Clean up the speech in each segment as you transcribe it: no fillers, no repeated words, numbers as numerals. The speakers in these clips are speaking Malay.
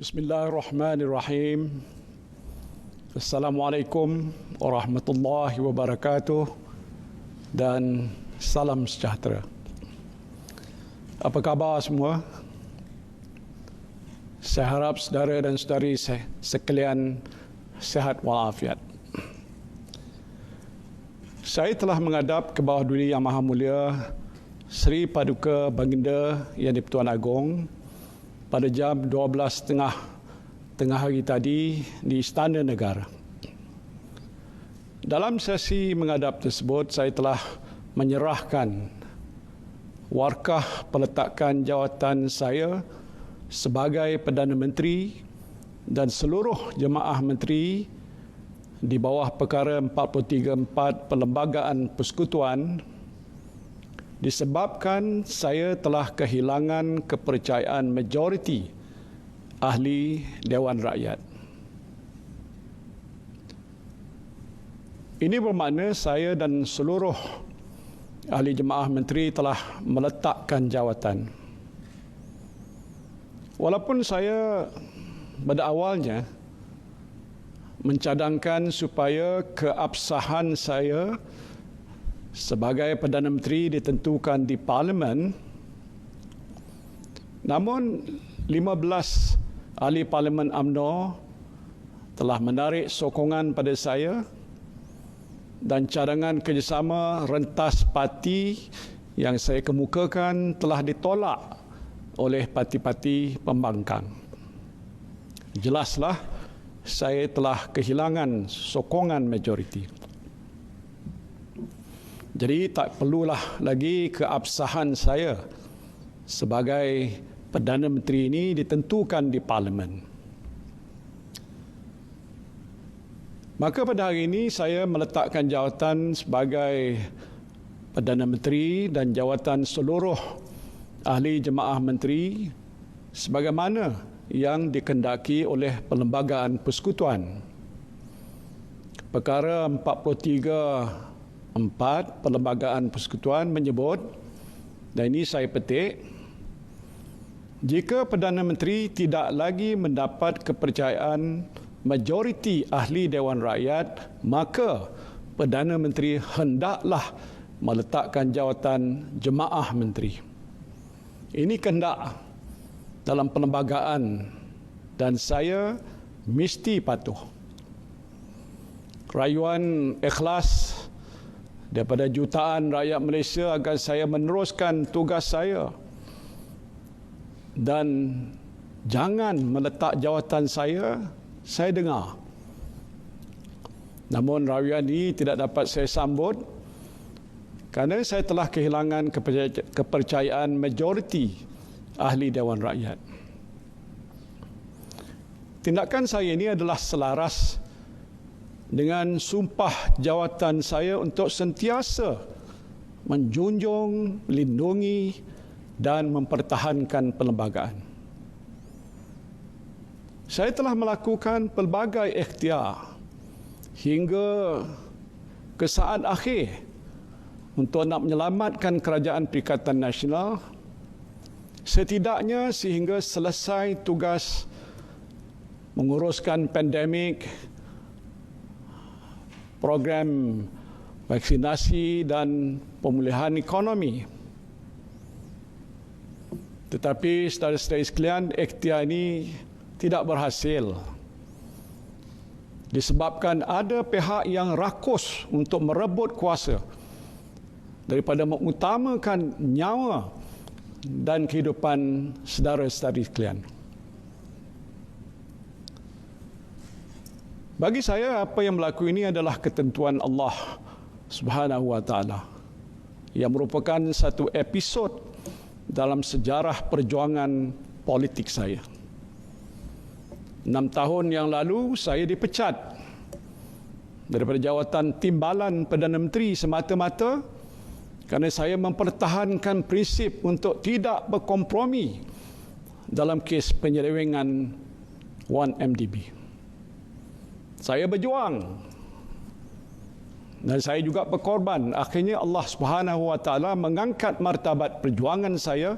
Bismillahirrahmanirrahim. Assalamualaikum warahmatullahi wabarakatuh dan salam sejahtera. Apa khabar semua? Saya harap saudara dan saudari sekalian sihat walafiat. Saya telah menghadap ke bawah duli Yang Maha Mulia Sri Paduka Baginda Yang di-Pertuan Agong pada jam 12.30 tengah hari tadi di Istana Negara. Dalam sesi menghadap tersebut, saya telah menyerahkan warkah peletakan jawatan saya sebagai Perdana Menteri dan seluruh jemaah menteri di bawah perkara 434 Perlembagaan Persekutuan disebabkan saya telah kehilangan kepercayaan majoriti ahli Dewan Rakyat. Ini bermakna saya dan seluruh ahli jemaah menteri telah meletakkan jawatan. Walaupun saya pada awalnya mencadangkan supaya keabsahan saya sebagai Perdana Menteri ditentukan di Parlimen, namun 15 ahli Parlimen UMNO telah menarik sokongan pada saya dan cadangan kerjasama rentas parti yang saya kemukakan telah ditolak oleh parti-parti pembangkang. Jelaslah saya telah kehilangan sokongan majoriti. Jadi tak perlulah lagi keabsahan saya sebagai Perdana Menteri ini ditentukan di Parlimen. Maka pada hari ini saya meletakkan jawatan sebagai Perdana Menteri dan jawatan seluruh ahli jemaah menteri sebagaimana yang dikendaki oleh Perlembagaan Persekutuan. Perkara 43 Perlembagaan Persekutuan menyebut, dan ini saya petik, jika Perdana Menteri tidak lagi mendapat kepercayaan majoriti ahli Dewan Rakyat, maka Perdana Menteri hendaklah meletakkan jawatan jemaah menteri. Ini kehendak dalam perlembagaan dan saya mesti patuh. Rayuan ikhlas daripada jutaan rakyat Malaysia agar saya meneruskan tugas saya dan jangan meletak jawatan saya dengar. Namun rayuan ini tidak dapat saya sambut kerana saya telah kehilangan kepercayaan majoriti ahli Dewan Rakyat. Tindakan saya ini adalah selaras dengan sumpah jawatan saya untuk sentiasa menjunjung, melindungi dan mempertahankan perlembagaan. Saya telah melakukan pelbagai ikhtiar hingga ke saat akhir untuk nak menyelamatkan Kerajaan Perikatan Nasional setidaknya sehingga selesai tugas menguruskan pandemik, program vaksinasi dan pemulihan ekonomi. Tetapi saudara-saudari sekalian, ikhtiar ini tidak berhasil disebabkan ada pihak yang rakus untuk merebut kuasa daripada mengutamakan nyawa dan kehidupan saudara-saudari sekalian. Bagi saya, apa yang berlaku ini adalah ketentuan Allah Subhanahu wa Ta'ala yang merupakan satu episod dalam sejarah perjuangan politik saya. 6 tahun yang lalu, saya dipecat daripada jawatan timbalan Perdana Menteri semata-mata kerana saya mempertahankan prinsip untuk tidak berkompromi dalam kes penyelewengan 1MDB. Saya berjuang dan saya juga berkorban. Akhirnya Allah Subhanahu wa Ta'ala mengangkat martabat perjuangan saya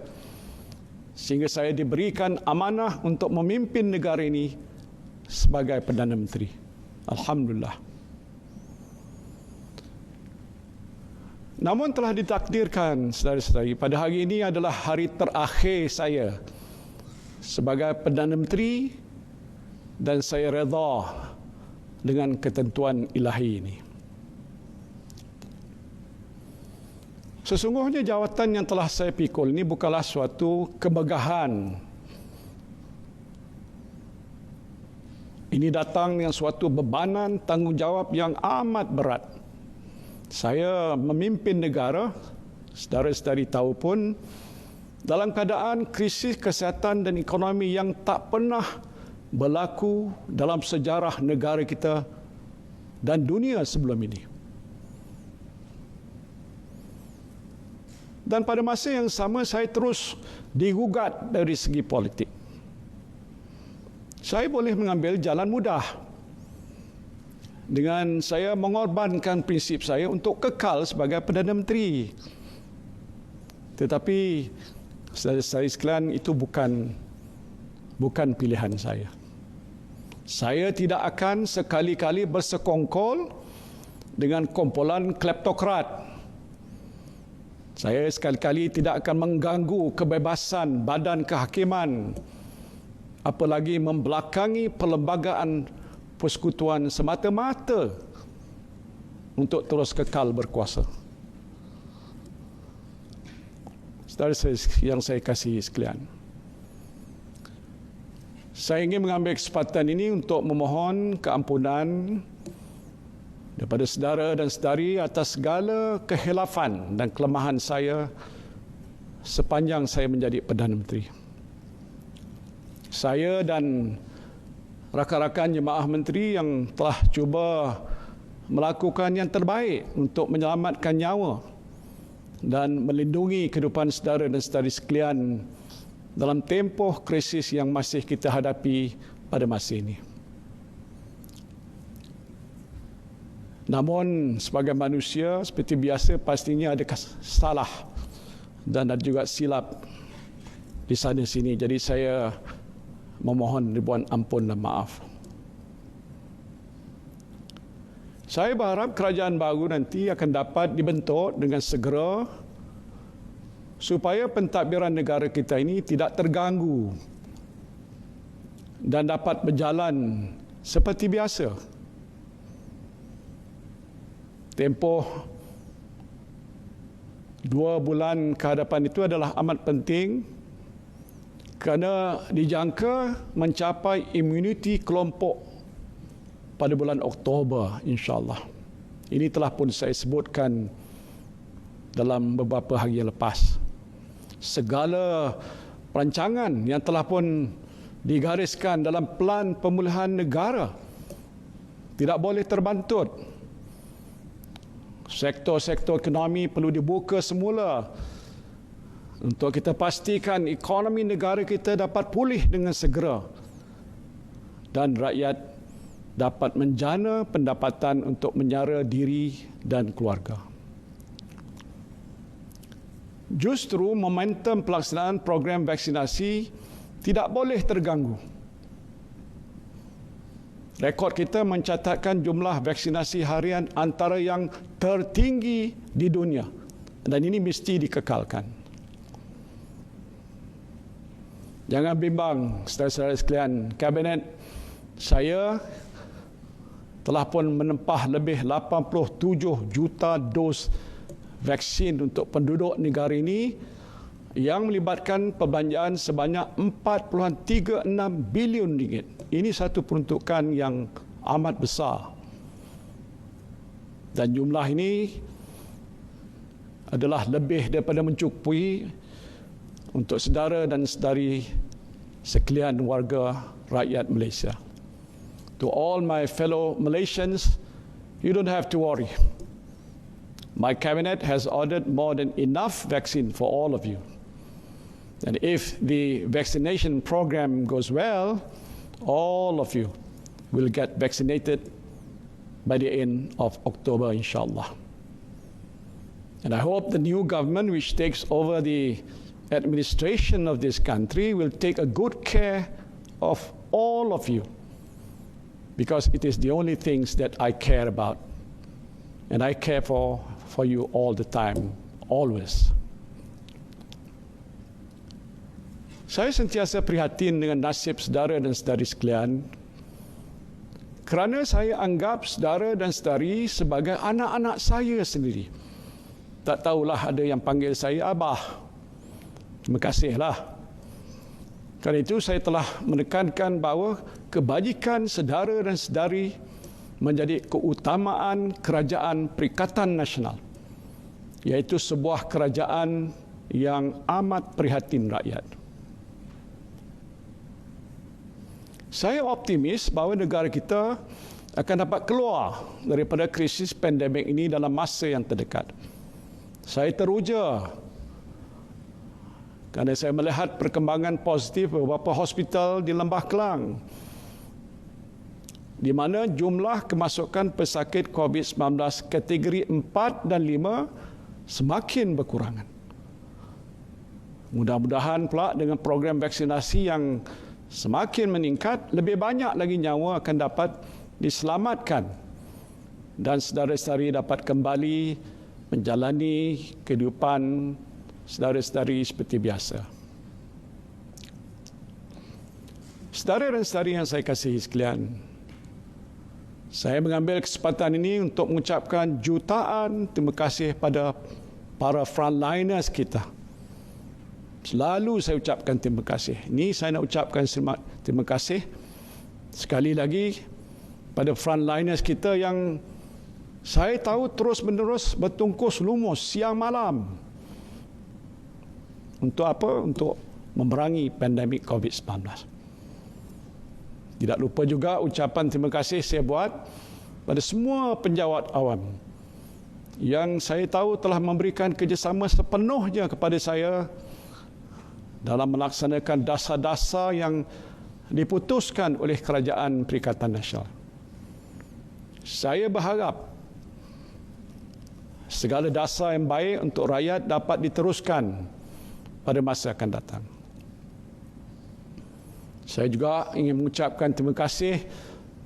sehingga saya diberikan amanah untuk memimpin negara ini sebagai Perdana Menteri. Alhamdulillah. Namun telah ditakdirkan, saudara-saudari, pada hari ini adalah hari terakhir saya sebagai Perdana Menteri dan saya redha dengan ketentuan ilahi ini. Sesungguhnya jawatan yang telah saya pikul ini bukanlah suatu kemegahan. Ini datang dengan suatu bebanan tanggungjawab yang amat berat. Saya memimpin negara, saudara-saudari tahu pun, dalam keadaan krisis kesihatan dan ekonomi yang tak pernah berlaku dalam sejarah negara kita dan dunia sebelum ini. Dan pada masa yang sama saya terus digugat dari segi politik. Saya boleh mengambil jalan mudah dengan saya mengorbankan prinsip saya untuk kekal sebagai Perdana Menteri. Tetapi saudara-saudari sekalian, itu bukan pilihan saya. Saya tidak akan sekali-kali bersekongkol dengan kumpulan kleptokrat. Saya sekali-kali tidak akan mengganggu kebebasan badan kehakiman, apalagi membelakangi perlembagaan persekutuan semata-mata untuk terus kekal berkuasa. Saudara yang saya kasihi sekalian, saya ingin mengambil kesempatan ini untuk memohon keampunan daripada saudara dan saudari atas segala kehilafan dan kelemahan saya sepanjang saya menjadi Perdana Menteri. Saya dan rakan-rakan jemaah menteri yang telah cuba melakukan yang terbaik untuk menyelamatkan nyawa dan melindungi kehidupan saudara dan saudari sekalian dalam tempoh krisis yang masih kita hadapi pada masa ini. Namun sebagai manusia seperti biasa pastinya ada salah dan ada juga silap di sana sini. Jadi saya memohon ribuan ampun dan maaf. Saya berharap kerajaan baru nanti akan dapat dibentuk dengan segera supaya pentadbiran negara kita ini tidak terganggu dan dapat berjalan seperti biasa. Tempoh 2 bulan ke hadapan itu adalah amat penting kerana dijangka mencapai imuniti kelompok pada bulan Oktober, insya-Allah. Ini telah pun saya sebutkan dalam beberapa hari yang lepas. Segala perancangan yang telah pun digariskan dalam pelan pemulihan negara tidak boleh terbantut. Sektor-sektor ekonomi perlu dibuka semula untuk kita pastikan ekonomi negara kita dapat pulih dengan segera dan rakyat dapat menjana pendapatan untuk menyara diri dan keluarga. Justru momentum pelaksanaan program vaksinasi tidak boleh terganggu. Rekod kita mencatatkan jumlah vaksinasi harian antara yang tertinggi di dunia dan ini mesti dikekalkan. Jangan bimbang, saudara-saudara sekalian, Kabinet saya telah pun menempah lebih 87 juta dos vaksin untuk penduduk negara ini yang melibatkan perbelanjaan sebanyak 4.36 bilion ringgit. Ini satu peruntukan yang amat besar. Dan jumlah ini adalah lebih daripada mencukupi untuk saudara dan saudari sekalian warga rakyat Malaysia. To all my fellow Malaysians, you don't have to worry. My cabinet has ordered more than enough vaccine for all of you. And if the vaccination program goes well, all of you will get vaccinated by the end of October, inshallah. And I hope the new government, which takes over the administration of this country will take a good care of all of you, because it is the only things that I care about. And I care for you all the time, always. Saya sentiasa prihatin dengan nasib saudara dan saudari sekalian, kerana saya anggap saudara dan saudari sebagai anak-anak saya sendiri. Tak tahulah ada yang panggil saya Abah. Terima kasihlah. Kerana itu saya telah menekankan bahawa kebajikan saudara dan saudari menjadi keutamaan Kerajaan Perikatan Nasional, iaitu sebuah kerajaan yang amat prihatin rakyat. Saya optimis bahawa negara kita akan dapat keluar daripada krisis pandemik ini dalam masa yang terdekat. Saya teruja kerana saya melihat perkembangan positif beberapa hospital di Lembah Kelang, di mana jumlah kemasukan pesakit COVID-19 kategori 4 dan 5 semakin berkurangan. Mudah-mudahan pula dengan program vaksinasi yang semakin meningkat, lebih banyak lagi nyawa akan dapat diselamatkan dan saudara-saudari dapat kembali menjalani kehidupan saudara-saudari seperti biasa. Saudara dan saudari yang saya kasihi sekalian, saya mengambil kesempatan ini untuk mengucapkan jutaan terima kasih pada para frontliners kita. Selalu saya ucapkan terima kasih. Ini saya nak ucapkan terima kasih sekali lagi pada frontliners kita yang saya tahu terus-menerus bertungkus lumus siang malam. Untuk apa? Untuk memerangi pandemik COVID-19. Tidak lupa juga ucapan terima kasih saya buat pada semua penjawat awam yang saya tahu telah memberikan kerjasama sepenuhnya kepada saya dalam melaksanakan dasar-dasar yang diputuskan oleh Kerajaan Perikatan Nasional. Saya berharap segala dasar yang baik untuk rakyat dapat diteruskan pada masa akan datang. Saya juga ingin mengucapkan terima kasih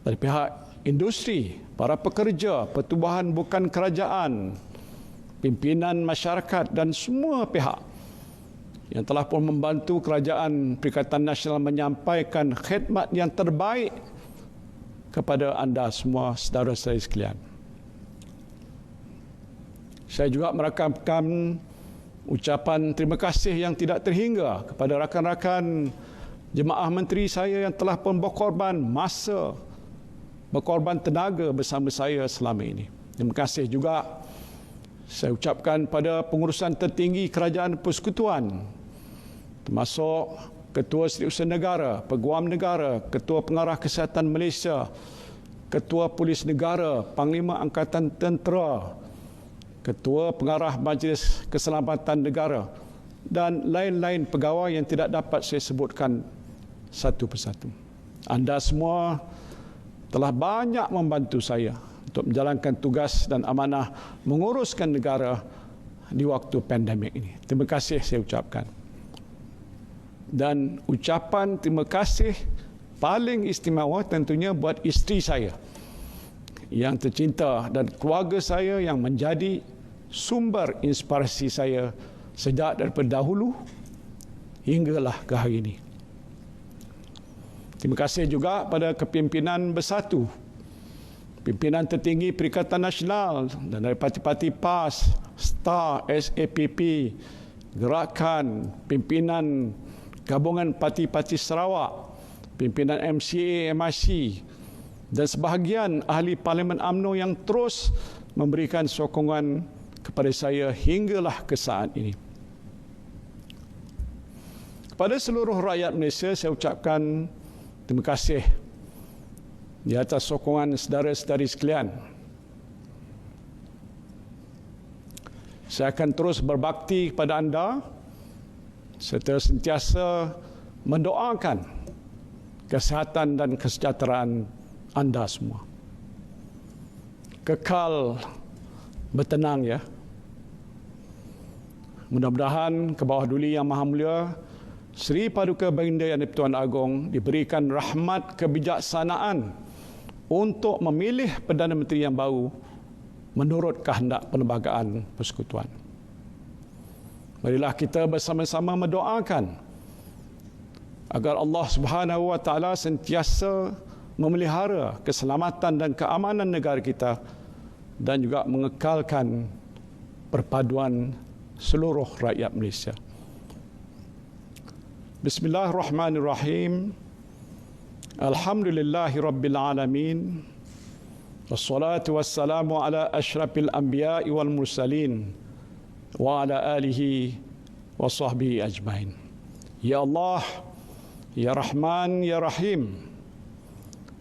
pada pihak industri, para pekerja, pertubuhan bukan kerajaan, pimpinan masyarakat dan semua pihak yang telah pun membantu Kerajaan Perikatan Nasional menyampaikan khidmat yang terbaik kepada anda semua, saudara-saudari sekalian. Saya juga merakamkan ucapan terima kasih yang tidak terhingga kepada rakan-rakan jemaah menteri saya yang telah pun berkorban masa, berkorban tenaga bersama saya selama ini. Terima kasih juga saya ucapkan pada pengurusan tertinggi Kerajaan Persekutuan, termasuk Ketua Setiausaha Negara, Peguam Negara, Ketua Pengarah Kesihatan Malaysia, Ketua Polis Negara, Panglima Angkatan Tentera, Ketua Pengarah Majlis Keselamatan Negara dan lain-lain pegawai yang tidak dapat saya sebutkan satu persatu. Anda semua telah banyak membantu saya untuk menjalankan tugas dan amanah menguruskan negara di waktu pandemik ini. Terima kasih saya ucapkan. Dan ucapan terima kasih paling istimewa tentunya buat isteri saya yang tercinta dan keluarga saya yang menjadi sumber inspirasi saya sejak daripada dahulu hinggalah ke hari ini. Terima kasih juga pada kepimpinan bersatu, pimpinan tertinggi Perikatan Nasional dan dari parti-parti PAS, STAR, SAPP, Gerakan, pimpinan gabungan parti-parti Sarawak, pimpinan MCA, MIC dan sebahagian ahli Parlimen UMNO yang terus memberikan sokongan kepada saya hinggalah ke saat ini. Kepada seluruh rakyat Malaysia saya ucapkan terima kasih di atas sokongan saudara-saudari sekalian. Saya akan terus berbakti kepada anda serta sentiasa mendoakan kesihatan dan kesejahteraan anda semua. Kekal bertenang ya. Mudah-mudahan ke bawah Duli Yang Maha Mulia Sri Paduka Baginda Yang di-Pertuan Agong diberikan rahmat kebijaksanaan untuk memilih Perdana Menteri yang baru menurut kehendak Perlembagaan Persekutuan. Marilah kita bersama-sama mendoakan agar Allah Subhanahu wa taala sentiasa memelihara keselamatan dan keamanan negara kita dan juga mengekalkan perpaduan seluruh rakyat Malaysia. Bismillahirrahmanirrahim. Alhamdulillahirabbil alamin. Wassalatu wassalamu ala asyrafil anbiya'i wal mursalin wa ala alihi wa sahbihi ajmain. Ya Allah, ya Rahman, ya Rahim,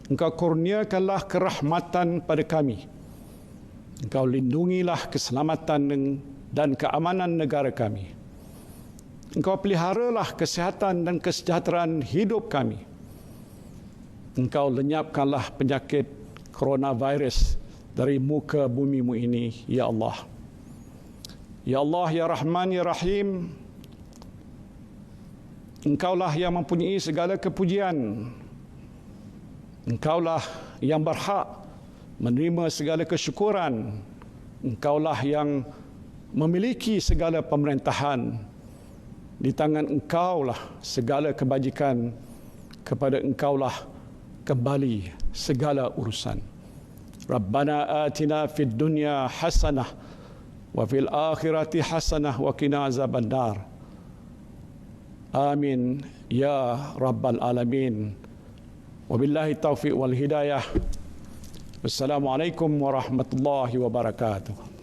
Engkau kurniakanlah kerahmatan pada kami. Engkau lindungilah keselamatan dan keamanan negara kami. Engkau peliharalah kesihatan dan kesejahteraan hidup kami. Engkau lenyapkanlah penyakit coronavirus dari muka bumimu ini, ya Allah. Ya Allah, ya Rahman, ya Rahim, Engkaulah yang mempunyai segala kepujian. Engkaulah yang berhak menerima segala kesyukuran. Engkaulah yang memiliki segala pemerintahan. Di tangan Engkaulah segala kebajikan, kepada Engkaulah kembali segala urusan. Rabbana atina fid dunya hasanah wa fil akhirati hasanah wa qina azabannar. Amin ya rabbal alamin. Wabillahi taufiq wal hidayah. Wassalamualaikum warahmatullahi wabarakatuh.